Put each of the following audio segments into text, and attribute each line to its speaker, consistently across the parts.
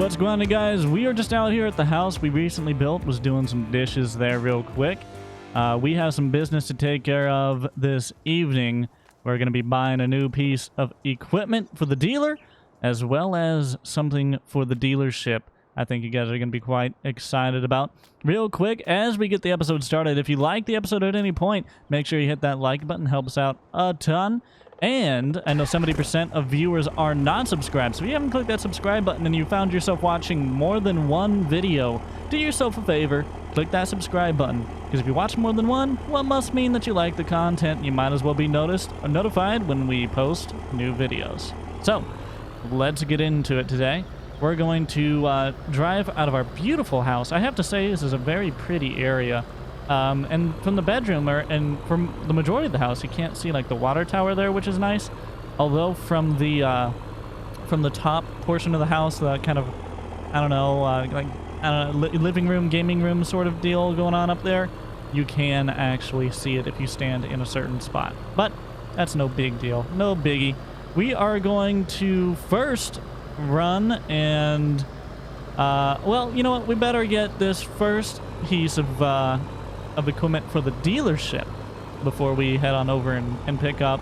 Speaker 1: What's going on, guys? We are just out here at the house we recently built. Was doing some dishes there real quick. We have some business to take care of this evening. We're going to be buying a new piece of equipment for the dealer, as well as something for the dealership. I think you guys are going to be quite excited about. Real quick, as we get the episode started, if you like the episode at any point, make sure you hit that like button. Helps out a ton. And I know 70% of viewers are not subscribed, so if you haven't clicked that subscribe button and you found yourself watching more than one video, do yourself a favor, click that subscribe button. Because if you watch more than one, well, it must mean that you like the content. You might as well be noticed or notified when we post new videos. So, let's get into it today. We're going to drive out of our beautiful house. I have to say, this is a very pretty area. And from the bedroom, and from the majority of the house, you can't see like the water tower there, which is nice. Although from the top portion of the house, the kind of, I don't know, living room, gaming room sort of deal going on up there, you can actually see it if you stand in a certain spot. But that's no big deal, no biggie. We are going to first run and, well, you know what? We better get this first piece of equipment for the dealership before we head on over and pick up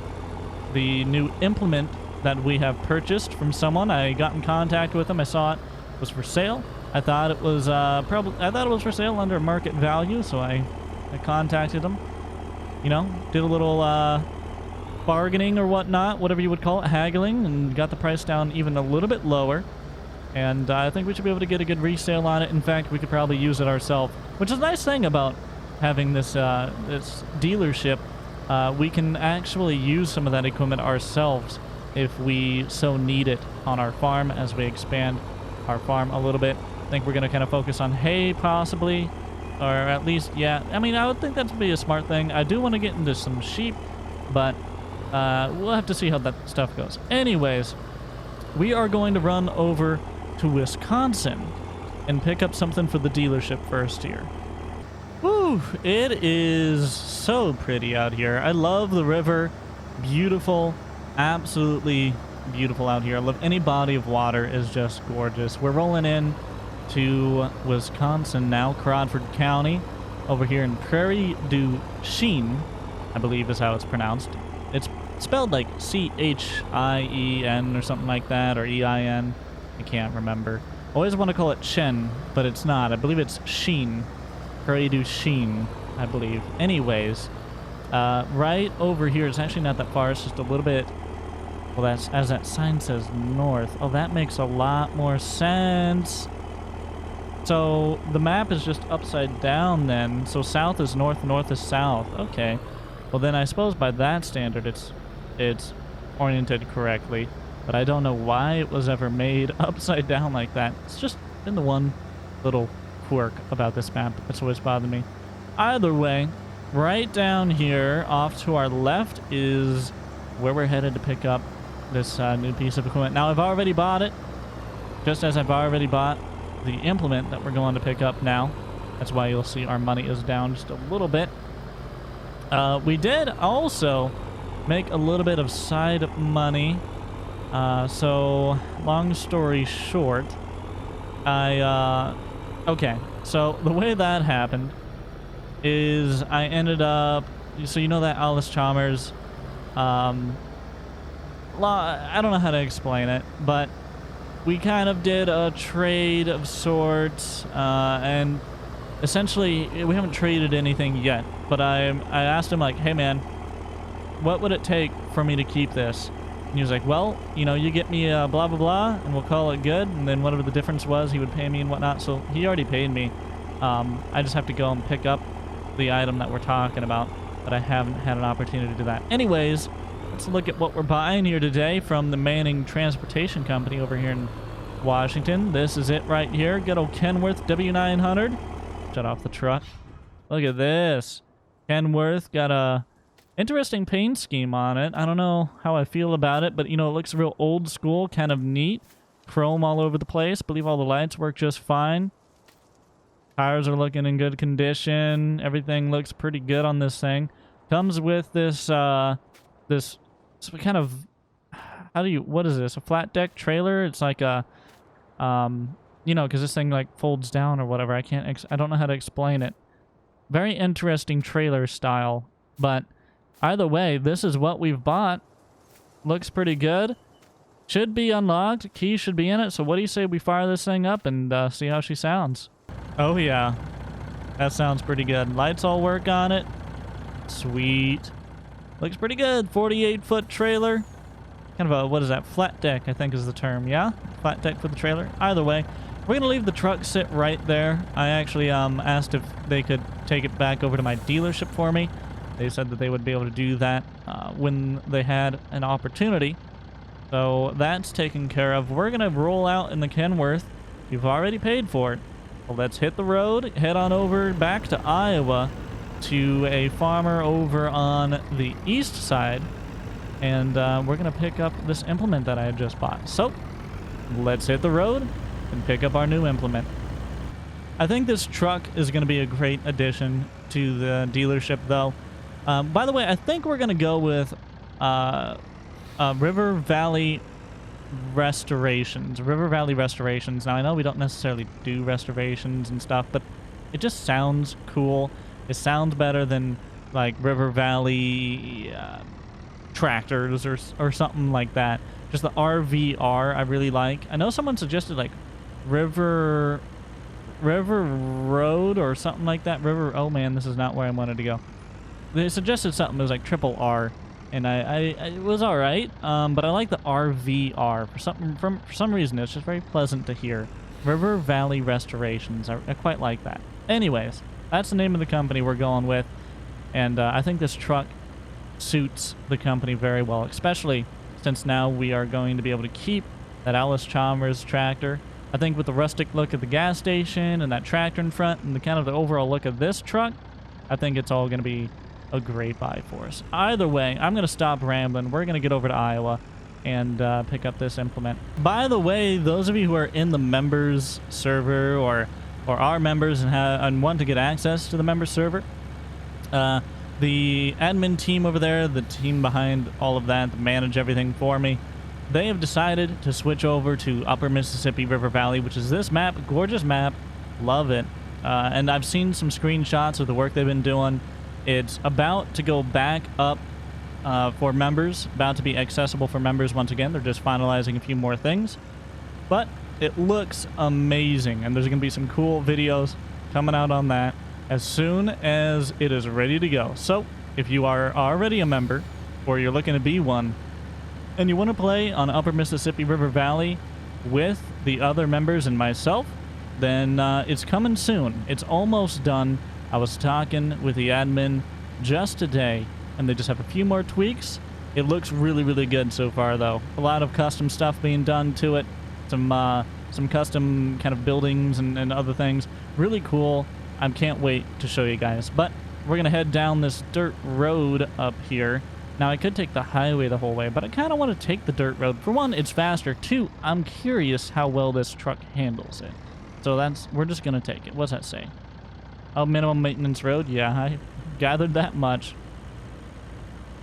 Speaker 1: the new implement that we have purchased from someone. I got in contact with them. I saw it was for sale. I thought it was for sale under market value, so I contacted them. You know, did a little bargaining or whatnot, whatever you would call it, haggling, and got the price down even a little bit lower. And I think we should be able to get a good resale on it. In fact, we could probably use it ourselves, which is a nice thing about having this this dealership. We can actually use some of that equipment ourselves if we so need it on our farm as we expand our farm a little bit. I think we're going to kind of focus on hay possibly, or at least, yeah, I mean, I would think that would be a smart thing. I do want to get into some sheep, but we'll have to see how that stuff goes. Anyways, we are going to run over to Wisconsin and pick up something for the dealership first here. Woo! It is so pretty out here. I love the river. Beautiful. Absolutely beautiful out here. I love any body of water. Is just gorgeous. We're rolling in to Wisconsin now, Crawford County, over here in Prairie du Chien, I believe is how it's pronounced. It's spelled like C-H-I-E-N or something like that, or E-I-N. I can't remember. I always want to call it Chen, but it's not. I believe it's Chien. Prairie du Chien, I believe. Anyways, right over here, it's actually not that far. It's just a little bit, well, that's, as that sign says, north. Oh, that makes a lot more sense. So the map is just upside down then. So south is north, north is south. Okay. Well, then I suppose by that standard, it's oriented correctly. But I don't know why it was ever made upside down like that. It's just been the one little quirk about this map that's always bothered me. Either way, right down here off to our left is where we're headed to pick up this new piece of equipment. Now, I've already bought it, just as I've already bought the implement that we're going to pick up now. That's why you'll see our money is down just a little bit. We did also make a little bit of side money. So long story short, okay, so the way that happened is I ended up, so you know that Alice Chalmers, I don't know how to explain it, but we kind of did a trade of sorts, and essentially we haven't traded anything yet, but I asked him, like, hey man, what would it take for me to keep this? And he was like, well, you know, you get me blah, blah, blah, and we'll call it good. And then whatever the difference was, he would pay me and whatnot. So he already paid me. I just have to go and pick up the item that we're talking about, but I haven't had an opportunity to do that. Anyways, let's look at what we're buying here today from the Manning Transportation Company over here in Washington. This is it right here. Good old Kenworth W900. Shut off the truck. Look at this. Kenworth got a interesting paint scheme on it. I don't know how I feel about it, but, you know, it looks real old school, kind of neat. Chrome all over the place. Believe all the lights work just fine. Tires are looking in good condition. Everything looks pretty good on this thing. Comes with this, this kind of, what is this? A flat deck trailer? It's like a, you know, because this thing like folds down or whatever. I don't know how to explain it. Very interesting trailer style. But either way, this is what we've bought. Looks pretty good. Should be unlocked. Key should be in it. So what do you say we fire this thing up and see how she sounds? Oh yeah. That sounds pretty good. Lights all work on it. Sweet. Looks pretty good. 48-foot trailer. Kind of a, what is that? Flat deck, I think is the term. Yeah? Flat deck for the trailer. Either way, we're going to leave the truck sit right there. I actually asked if they could take it back over to my dealership for me. They said that they would be able to do that when they had an opportunity. So that's taken care of. We're going to roll out in the Kenworth. You've already paid for it. Well, let's hit the road, head on over back to Iowa to a farmer over on the east side. And we're going to pick up this implement that I had just bought. So let's hit the road and pick up our new implement. I think this truck is going to be a great addition to the dealership, though. By the way, I think we're going to go with River Valley Restorations. River Valley Restorations. Now, I know we don't necessarily do restorations and stuff, but it just sounds cool. It sounds better than, like, River Valley Tractors or something like that. Just the RVR I really like. I know someone suggested, like, River Road or something like that. Oh man, this is not where I wanted to go. They suggested something that was like triple R, and it was all right. But I like the RVR for some reason. It's just very pleasant to hear. River Valley Restorations. I quite like that. Anyways, that's the name of the company we're going with, and I think this truck suits the company very well, especially since now we are going to be able to keep that Alice Chalmers tractor. I think with the rustic look of the gas station and that tractor in front and the kind of the overall look of this truck, I think it's all going to be a great buy for us. Either way, I'm going to stop rambling. We're going to get over to Iowa and pick up this implement. By the way, those of you who are in the members server or are members and want to get access to the members server, the admin team over there, the team behind all of that manage everything for me, they have decided to switch over to Upper Mississippi River Valley, which is this map. Gorgeous map. Love it. And I've seen some screenshots of the work they've been doing. It's about to go back up for members, about to be accessible for members once again. They're just finalizing a few more things. But it looks amazing, and there's going to be some cool videos coming out on that as soon as it is ready to go. So if you are already a member or you're looking to be one, and you want to play on Upper Mississippi River Valley with the other members and myself, then it's coming soon. It's almost done. I was talking with the admin just today, and they just have a few more tweaks. It looks really, really good so far, though. A lot of custom stuff being done to it. Some custom kind of buildings and other things. Really cool. I can't wait to show you guys. But we're going to head down this dirt road up here. Now, I could take the highway the whole way, but I kind of want to take the dirt road. For one, it's faster. Two, I'm curious how well this truck handles it. So we're just going to take it. What's that say? Oh, minimum maintenance road? Yeah, I gathered that much.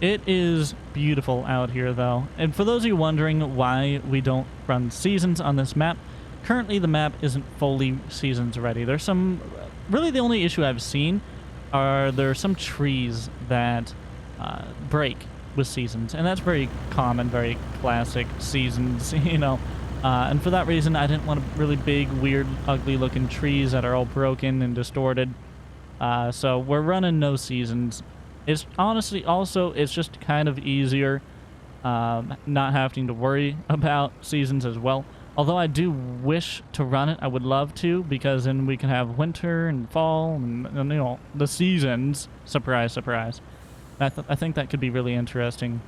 Speaker 1: It is beautiful out here, though. And for those of you wondering why we don't run seasons on this map, currently the map isn't fully seasons ready. There's some... Really, the only issue I've seen are there are some trees that... break with seasons, and that's very common, very classic seasons, you know, and for that reason I didn't want really big, weird, ugly looking trees that are all broken and distorted, so we're running no seasons. It's honestly also, it's just kind of easier not having to worry about seasons as well, although I do wish to run it. I would love to, because then we can have winter and fall and you know, the seasons. Surprise, surprise. I think that could be really interesting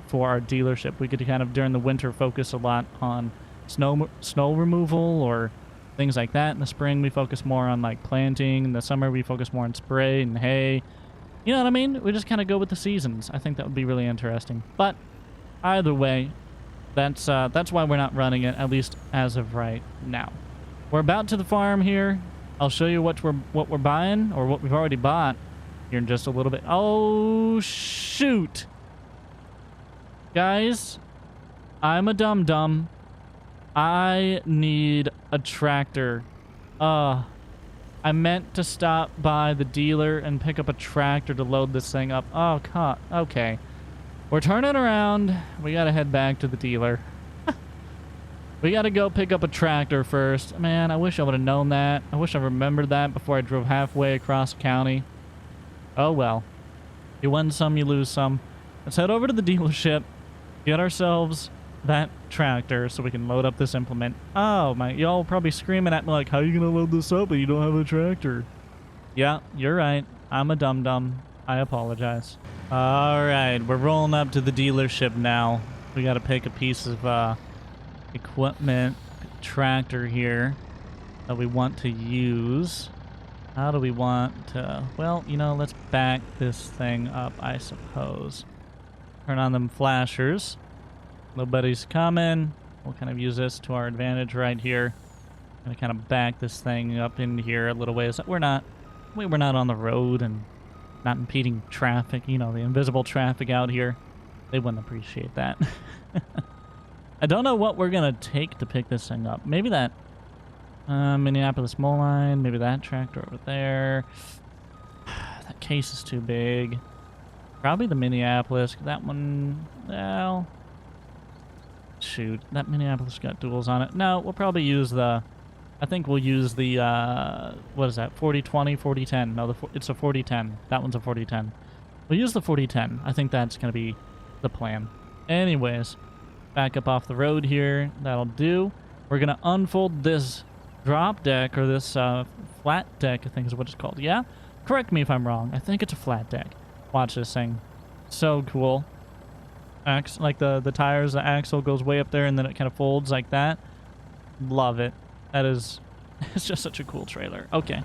Speaker 1: for our dealership. We could kind of, during the winter, focus a lot on snow removal or things like that. In the spring, we focus more on, like, planting. In the summer, we focus more on spray and hay. You know what I mean? We just kind of go with the seasons. I think that would be really interesting. But either way, that's why we're not running it, at least as of right now. We're about to the farm here. I'll show you what we're buying, or what we've already bought, here in just a little bit. Oh, shoot. Guys, I'm a dum-dum. I need a tractor. I meant to stop by the dealer and pick up a tractor to load this thing up. Oh, God. Okay. We're turning around. We gotta head back to the dealer. We gotta go pick up a tractor first. Man, I wish I would have known that. I wish I remembered that before I drove halfway across the county. Oh, well. You win some, you lose some. Let's head over to the dealership. Get ourselves that tractor so we can load up this implement. Oh my, y'all probably screaming at me like, how are you gonna load this up but you don't have a tractor? Yeah, you're right. I'm a dum-dum. I apologize. Alright, we're rolling up to the dealership now. We gotta pick a piece of equipment, tractor here that we want to use. How do we want to, well, you know, let's back this thing up, I suppose. Turn on them flashers. Nobody's coming. We'll kind of use this to our advantage right here. Gonna kind of back this thing up in here a little ways. We're not on the road and not impeding traffic. You know, the invisible traffic out here. They wouldn't appreciate that. I don't know what we're gonna take to pick this thing up. Maybe that Minneapolis mole line. Maybe that tractor over there. That case is too big. Probably the Minneapolis. That one, well... Shoot, that Minneapolis got duals on it. No, we'll probably use the... I think we'll use the, what is that? 4020, 4010. No, it's a 4010. That one's a 4010. We'll use the 4010. I think that's going to be the plan. Anyways, back up off the road here. That'll do. We're going to unfold this drop deck, or this flat deck, I think is what it's called. Yeah? Correct me if I'm wrong. I think it's a flat deck. Watch this thing. So cool. Like the tires, the axle goes way up there and then it kind of folds like that. Love it. That is, it's just such a cool trailer. Okay,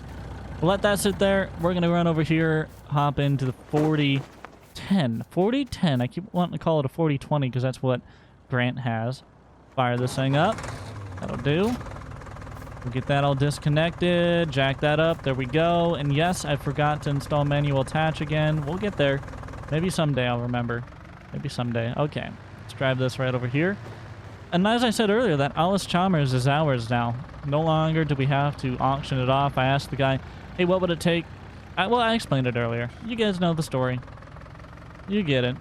Speaker 1: we'll let that sit there. We're gonna run over here, hop into the 4010. 4010. I keep wanting to call it a 4020 because that's what Grant has. Fire this thing up. That'll do. We'll get that all disconnected. Jack that up. There we go. And yes, I forgot to install manual attach again. We'll get there. Maybe someday I'll remember. Maybe someday. Okay, let's drive this right over here. And as I said earlier, that Alice Chalmers is ours now. No longer do we have to auction it off. I asked the guy, hey, what would it take? Well, I explained it earlier. You guys know the story. You get it.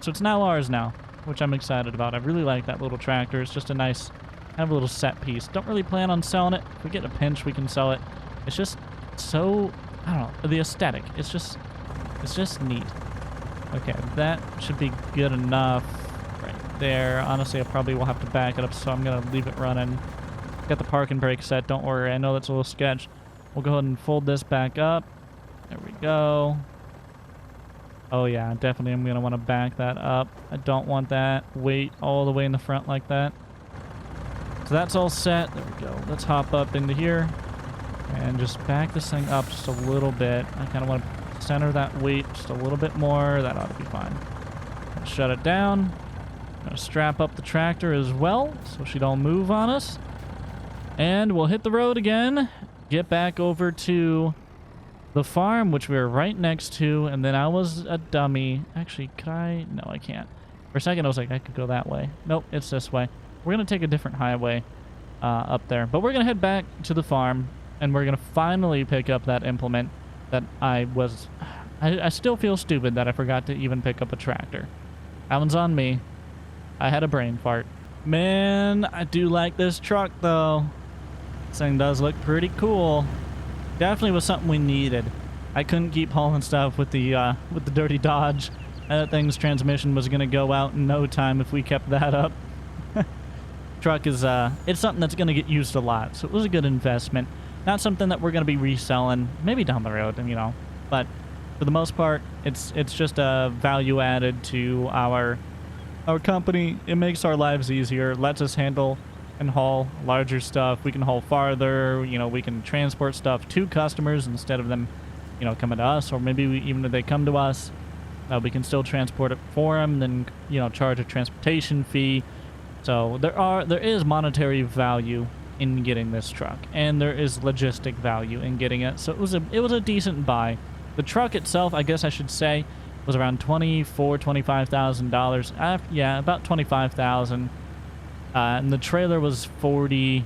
Speaker 1: So it's now ours now, which I'm excited about. I really like that little tractor. It's just a nice, kind of a little set piece. Don't really plan on selling it. If we get a pinch, we can sell it. It's just so, I don't know, the aesthetic. It's just neat. Okay, that should be good enough right there. Honestly, I probably will have to back it up, so I'm going to leave it running. Got the parking brake set. Don't worry. I know that's a little sketch. We'll go ahead and fold this back up. There we go. Oh, yeah, definitely I'm going to want to back that up. I don't want that weight all the way in the front like that. So that's all set. There we go. Let's hop up into here and just back this thing up just a little bit. I kind of want to center that weight just a little bit more. That ought to be fine. Shut it down. I'm gonna strap up the tractor as well so she don't move on us. And we'll hit the road again. Get back over to the farm, which we were right next to. And then I was a dummy. Actually, could I? No, I can't. For a second, I was like, I could go that way. Nope, it's this way. We're gonna take a different highway up there. But we're gonna head back to the farm, and we're gonna finally pick up that implement that I still feel stupid that I forgot to even pick up a tractor. That one's on me. I had a brain fart. Man, I do like this truck though. This thing does look pretty cool. Definitely was something we needed. I couldn't keep hauling stuff with the dirty Dodge. That thing's transmission was gonna go out in no time if we kept that up. Truck is it's something that's gonna get used a lot, so it was a good investment. Not something that we're going to be reselling, maybe down the road, you know. But for the most part, it's just a value added to our company. It makes our lives easier, lets us handle and haul larger stuff. We can haul farther, you know, we can transport stuff to customers instead of them, you know, coming to us. Or maybe even if they come to us, we can still transport it for them, then, you know, charge a transportation fee. So there is monetary value in getting this truck, and there is logistic value in getting it. So it was a decent buy. The truck itself, I guess I should say, was around $25,000. Yeah, about $25,000. And the trailer was 40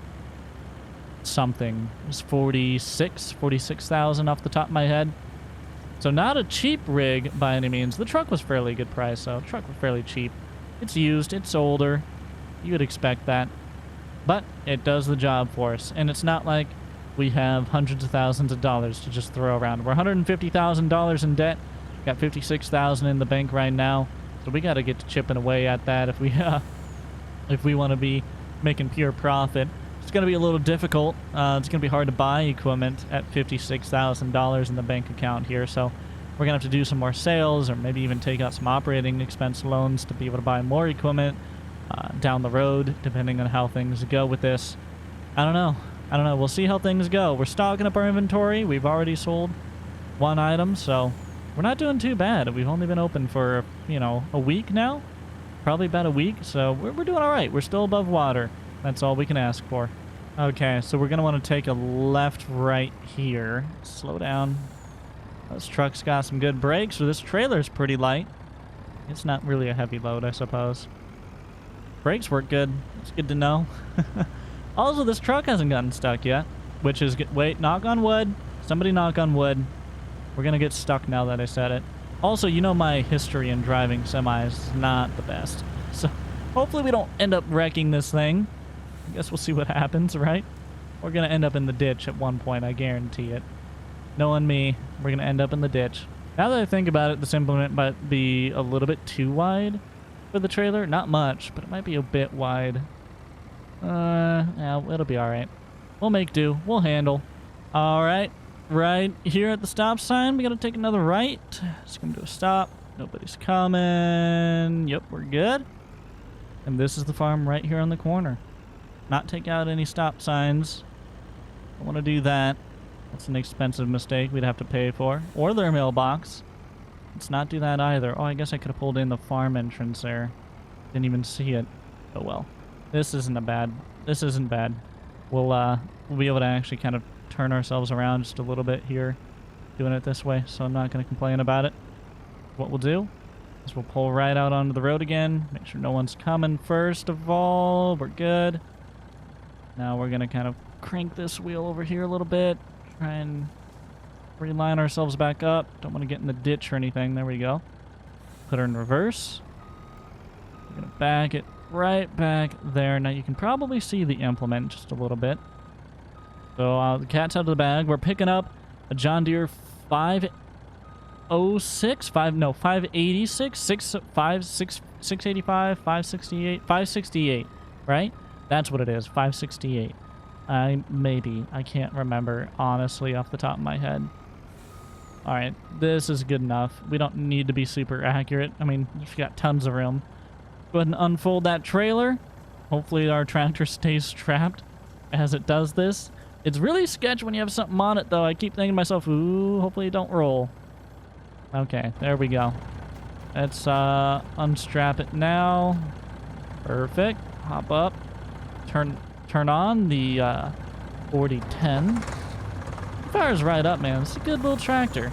Speaker 1: something. It was 46,000 off the top of my head. So not a cheap rig by any means. The truck was fairly good price, though. The truck was fairly cheap. It's used, it's older. You would expect that. But it does the job for us. And it's not like we have hundreds of thousands of dollars to just throw around. We're $150,000 in debt. Got $56,000 in the bank right now. So we got to get to chipping away at that if we want to be making pure profit. It's going to be a little difficult. It's going to be hard to buy equipment at $56,000 in the bank account here. So we're going to have to do some more sales or maybe even take out some operating expense loans to be able to buy more equipment down the road, depending on how things go with this. I don't know. We'll see how things go. We're stocking up our inventory. We've already sold one item, so we're not doing too bad. We've only been open for, a week now. Probably about a week, so we're doing all right. We're still above water. That's all we can ask for. Okay, so we're going to want to take a left right here. Slow down. This truck's got some good brakes, so this trailer's pretty light. It's not really a heavy load, I suppose. Brakes work good. It's good to know. Also, this truck hasn't gotten stuck yet, which is good. Wait, knock on wood. Somebody knock on wood. We're going to get stuck now that I said it. Also, my history in driving semis is not the best. So hopefully we don't end up wrecking this thing. I guess we'll see what happens, right? We're going to end up in the ditch at one point, I guarantee it. Knowing me, we're going to end up in the ditch. Now that I think about it, this implement might be a little bit too wide for the trailer. Not much, but it might be a bit wide. Yeah, it'll be all right. We'll make do. We'll handle. All right. Right here at the stop sign, we got to take another right. Just going to do a stop. Nobody's coming. Yep, we're good. And this is the farm right here on the corner. Not take out any stop signs. Don't want to do that. That's an expensive mistake we'd have to pay for. Or their mailbox. Let's not do that either. Oh, I guess I could have pulled in the farm entrance there. Didn't even see it. Oh well. This isn't bad. We'll be able to actually kind of turn ourselves around just a little bit here doing it this way, so I'm not going to complain about it. What we'll do is we'll pull right out onto the road again, make sure no one's coming first of all. We're good. Now we're going to kind of crank this wheel over here a little bit, try and reline ourselves back up. Don't want to get in the ditch or anything. There we go. Put her in reverse. We're going to back it right back there. Now you can probably see the implement just a little bit. So the cat's out of the bag. We're picking up a John Deere 586, 586, 685, 568, right? That's what it is, 568. I can't remember, honestly, off the top of my head. All right, this is good enough. We don't need to be super accurate. I mean, we've got tons of room. Go ahead and unfold that trailer. Hopefully our tractor stays trapped as it does this. It's really sketch when you have something on it, though. I keep thinking to myself, ooh, hopefully it don't roll. Okay, there we go. Let's unstrap it now. Perfect. Hop up. Turn on the 4010. It fires right up, man. It's a good little tractor.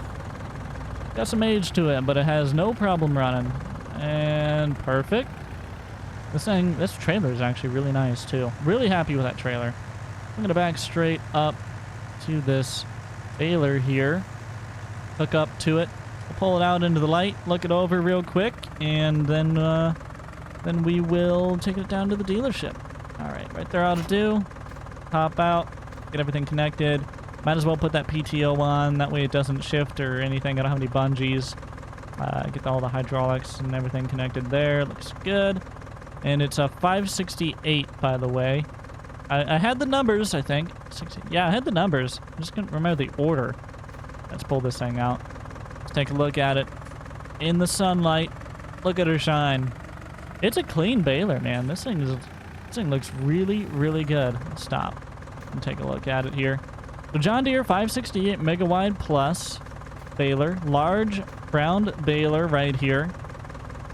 Speaker 1: Got some age to it, but it has no problem running. And perfect. This trailer is actually really nice, too. Really happy with that trailer. I'm going to back straight up to this baler here. Hook up to it. We'll pull it out into the light, look it over real quick, and then we will take it down to the dealership. All right there ought to do. Hop out, get everything connected. Might as well put that PTO on, that way it doesn't shift or anything. I don't have any bungees. Get all the hydraulics and everything connected there. Looks good. And it's a 568, by the way. I had the numbers, I think. Yeah, I had the numbers. I just couldn't remember the order. Let's pull this thing out. Let's take a look at it. In the sunlight. Look at her shine. It's a clean baler, man. This thing looks really, really good. Let's stop and take a look at it here. So John Deere 568 Mega Wide Plus baler. Large round baler right here.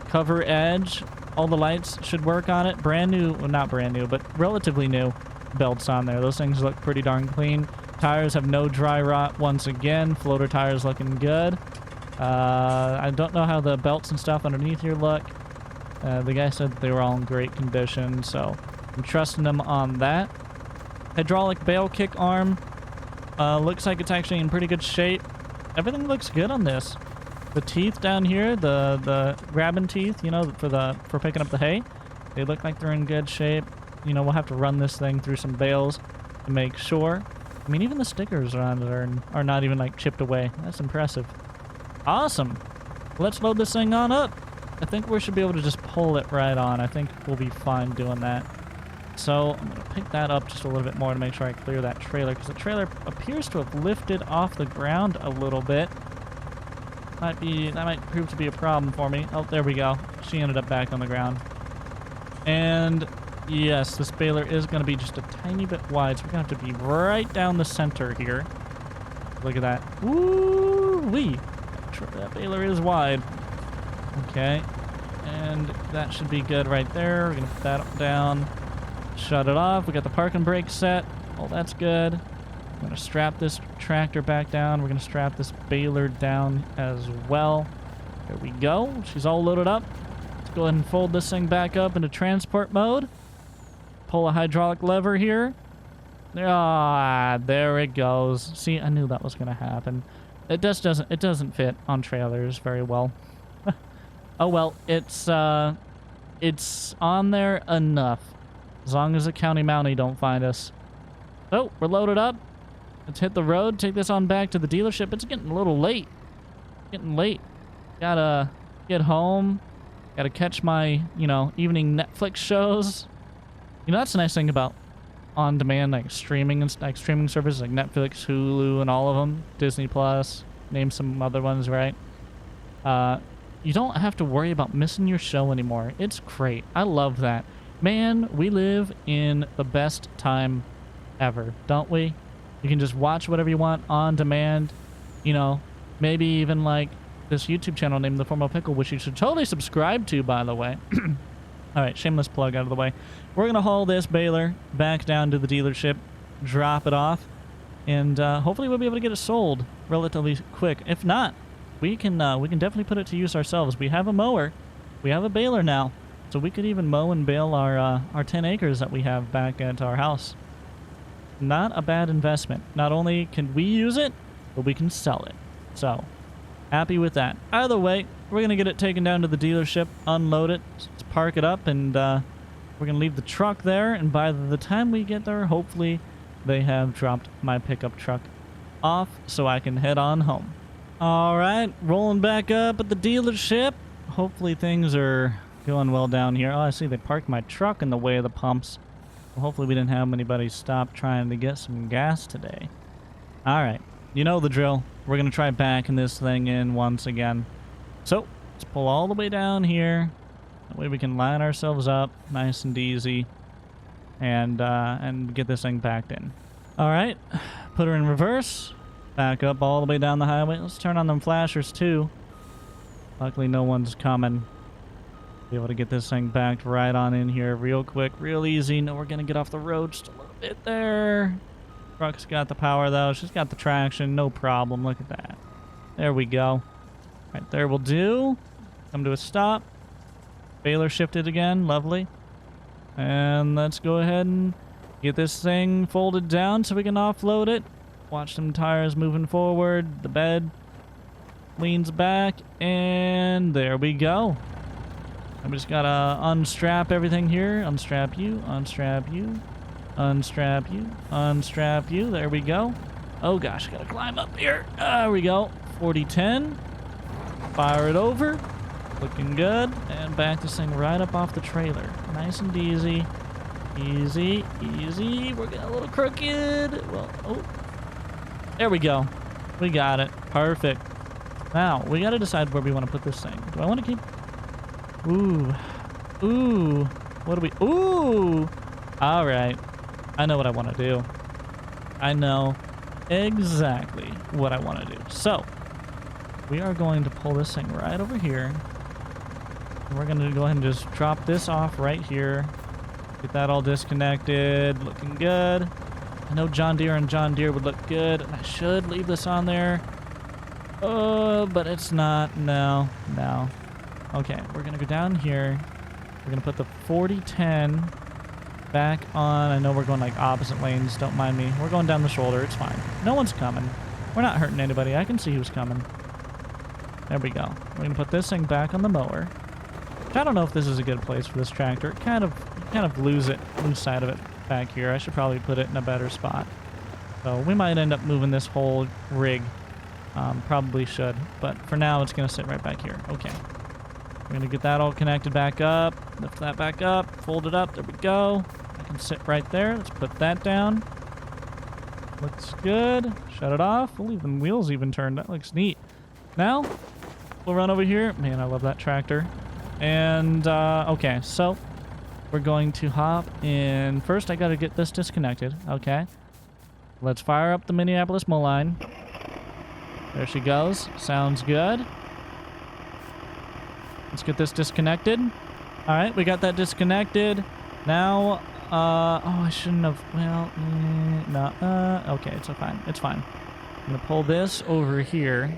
Speaker 1: Cover edge. All the lights should work on it. Brand new, well, not brand new, but relatively new belts on there. Those things look pretty darn clean. Tires have no dry rot once again. Floater tires looking good. I don't know how the belts and stuff underneath here look. The guy said they were all in great condition, so I'm trusting them on that. Hydraulic bale kick arm. Looks like it's actually in pretty good shape. Everything looks good on this. The teeth down here, the grabbing teeth, you know, for picking up the hay, they look like they're in good shape. You know, we'll have to run this thing through some bales to make sure. I mean, even the stickers around it are not even like chipped away. That's impressive. Awesome. Let's load this thing on up. I think we should be able to just pull it right on. I think we'll be fine doing that. So I'm going to pick that up just a little bit more to make sure I clear that trailer, because the trailer appears to have lifted off the ground a little bit. That might prove to be a problem for me. Oh, there we go. She ended up back on the ground. And yes, this baler is going to be just a tiny bit wide, so we're going to have to be right down the center here. Look at that. Woo-wee. That baler is wide. Okay. And that should be good right there. We're going to put that down. Shut it off. We got the parking brake set. Oh, that's good. I'm going to strap this tractor back down. We're going to strap this baler down as well. There we go. She's all loaded up. Let's go ahead and fold this thing back up into transport mode. Pull a hydraulic lever here. Ah, there it goes. See, I knew that was going to happen. It doesn't fit on trailers very well. Oh well, it's on there enough. As long as the county mountie don't find us. Oh, we're loaded up. Let's hit the road, take this on back to the dealership. It's getting a little late. Getting late. Gotta get home. Gotta catch my, you know, evening Netflix shows. You know, that's the nice thing about on-demand, like streaming and like streaming services like Netflix, Hulu, and all of them. Disney Plus. Name some other ones, right? You don't have to worry about missing your show anymore. It's great. I love that. Man, we live in the best time ever, don't we? You can just watch whatever you want on demand. You know, maybe even like this YouTube channel named TheFormalPickle, which you should totally subscribe to, by the way. All right, shameless plug out of the way. We're going to haul this baler back down to the dealership, drop it off, and hopefully we'll be able to get it sold relatively quick. If not, we can definitely put it to use ourselves. We have a mower. We have a baler now. So we could even mow and bale our 10 acres that we have back at our house. Not a bad investment. Not only can we use it, but we can sell it. So, happy with that. Either way, we're going to get it taken down to the dealership, unload it, let's park it up, and we're going to leave the truck there. And by the time we get there, hopefully they have dropped my pickup truck off so I can head on home. All right, rolling back up at the dealership. Hopefully things are going well down here. Oh, I see they parked my truck in the way of the pumps. Well, hopefully we didn't have anybody stop trying to get some gas today. All right, you know the drill. We're going to try backing this thing in once again. So let's pull all the way down here. That way we can line ourselves up nice and easy and get this thing backed in. All right, put her in reverse. Back up all the way down the highway. Let's turn on them flashers too. Luckily no one's coming. Be able to get this thing backed right on in here real quick, real easy. No, we're gonna get off the road just a little bit there. Truck's got the power though. She's got the traction, no problem. Look at that. There we go. Right there will do. Come to a stop. Baler shifted again, lovely. And let's go ahead and get this thing folded down so we can offload it. Watch them tires moving forward. The bed leans back, and there we go. I'm just gotta unstrap everything here. Unstrap you, unstrap you, unstrap you, unstrap you. There we go. Oh gosh, gotta climb up here. There we go. 40-10. Fire it over. Looking good. And back this thing right up off the trailer. Nice and easy. Easy, easy. We're getting a little crooked. Well, oh. There we go. We got it. Perfect. Now, we gotta decide where we want to put this thing. Do I want to keep... Ooh. Ooh. What do we... Ooh! Alright. I know what I want to do. I know exactly what I want to do. So, we are going to pull this thing right over here. And we're going to go ahead and just drop this off right here. Get that all disconnected. Looking good. I know John Deere and John Deere would look good. And I should leave this on there. Oh, but it's not. No. Okay, we're going to go down here. We're going to put the 4010 back on. I know we're going like opposite lanes. Don't mind me. We're going down the shoulder. It's fine. No one's coming. We're not hurting anybody. I can see who's coming. There we go. We're going to put this thing back on the mower. I don't know if this is a good place for this tractor. Kind of lose sight of it back here. I should probably put it in a better spot. So we might end up moving this whole rig. Probably should. But for now, it's going to sit right back here. Okay. We're going to get that all connected back up. Lift that back up. Fold it up. There we go. I can sit right there. Let's put that down. Looks good. Shut it off. We'll leave the wheels even turned. That looks neat. Now, we'll run over here. Man, I love that tractor. And, okay, so we're going to hop in. First, I got to get this disconnected. Okay. Let's fire up the Minneapolis mow line. There she goes. Sounds good. Let's get this disconnected. All right, we got that disconnected. Now, oh, I shouldn't have, well, no, okay, it's fine. It's fine. I'm going to pull this over here.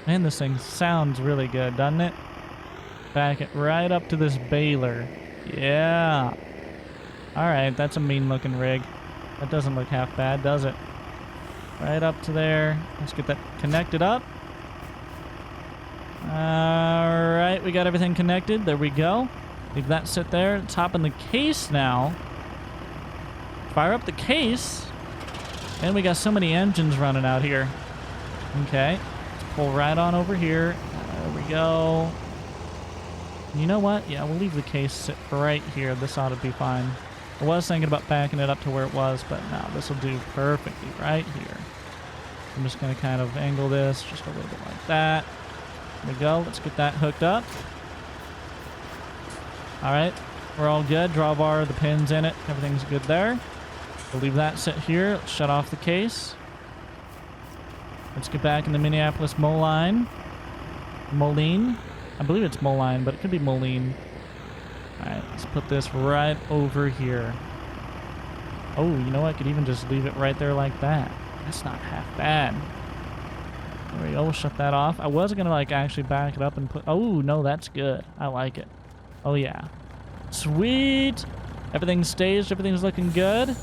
Speaker 1: Man, this thing sounds really good, doesn't it? Back it right up to this baler. Yeah. All right, that's a mean-looking rig. That doesn't look half bad, does it? Right up to there. Let's get that connected up. All right, we got everything connected. There we go. Leave that sit there. Let's hop in the case now. Fire up the case. And we got so many engines running out here. Okay. Let's pull right on over here. There we go. You know what? Yeah, we'll leave the case sit right here. This ought to be fine. I was thinking about backing it up to where it was, but no, this will do perfectly right here. I'm just going to kind of angle this just a little bit like that. There we go. Let's get that hooked up. All right. We're all good. Drawbar, the pins in it. Everything's good there. We'll leave that sit here. Let's shut off the case. Let's get back in the Minneapolis mow line. Moline. I believe it's Moline, but it could be Moline. Alright, let's put this right over here. Oh, you know what? I could even just leave it right there like that. That's not half bad. There we go. We'll shut that off. I was going to like actually back it up and put... Oh, no, that's good. I like it. Oh, yeah. Sweet! Everything's staged. Everything's looking good.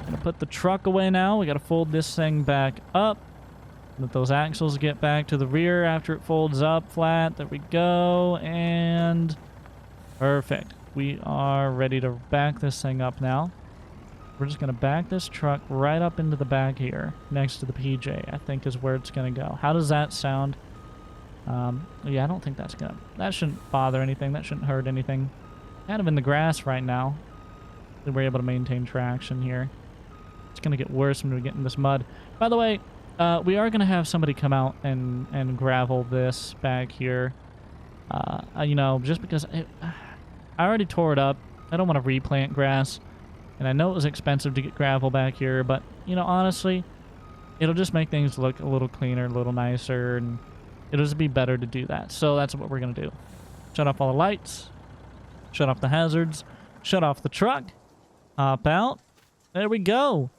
Speaker 1: Gonna put the truck away now. We got to fold this thing back up. Let those axles get back to the rear after it folds up flat. There we go. And perfect. We are ready to back this thing up now. We're just going to back this truck right up into the back here next to the PJ, I think is where it's going to go. How does that sound? Yeah, I don't think that's going to... That shouldn't bother anything. That shouldn't hurt anything. Kind of in the grass right now. We're able to maintain traction here. It's going to get worse when we get in this mud. By the way, we are going to have somebody come out and gravel this back here. You know, just because I already tore it up. I don't want to replant grass. And I know it was expensive to get gravel back here, but, you know, honestly, it'll just make things look a little cleaner, a little nicer, and it'll just be better to do that. So that's what we're going to do. Shut off all the lights. Shut off the hazards. Shut off the truck. Hop out. There we go.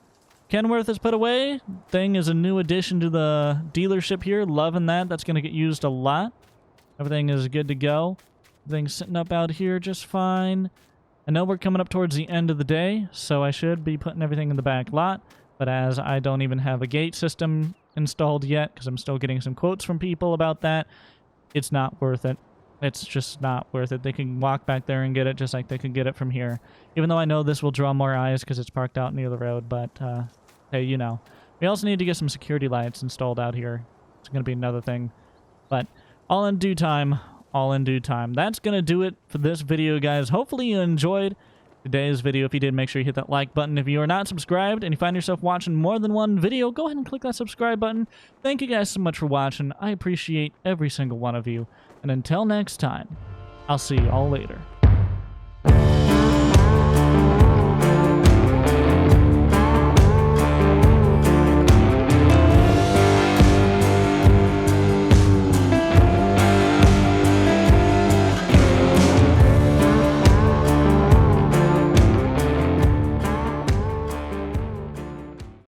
Speaker 1: Kenworth is put away. Thing is a new addition to the dealership here. Loving that. That's going to get used a lot. Everything is good to go. Everything's sitting up out here just fine. I know we're coming up towards the end of the day, so I should be putting everything in the back lot. But as I don't even have a gate system installed yet, because I'm still getting some quotes from people about that, it's not worth it. It's just not worth it. They can walk back there and get it just like they can get it from here. Even though I know this will draw more eyes because it's parked out near the road, but hey, you know. We also need to get some security lights installed out here. It's going to be another thing. But all in due time. All in due time. That's going to do it for this video, guys. Hopefully you enjoyed today's video. If you did, make sure you hit that like button. If you are not subscribed and you find yourself watching more than one video, go ahead and click that subscribe button. Thank you guys so much for watching. I appreciate every single one of you. And until next time, I'll see you all later.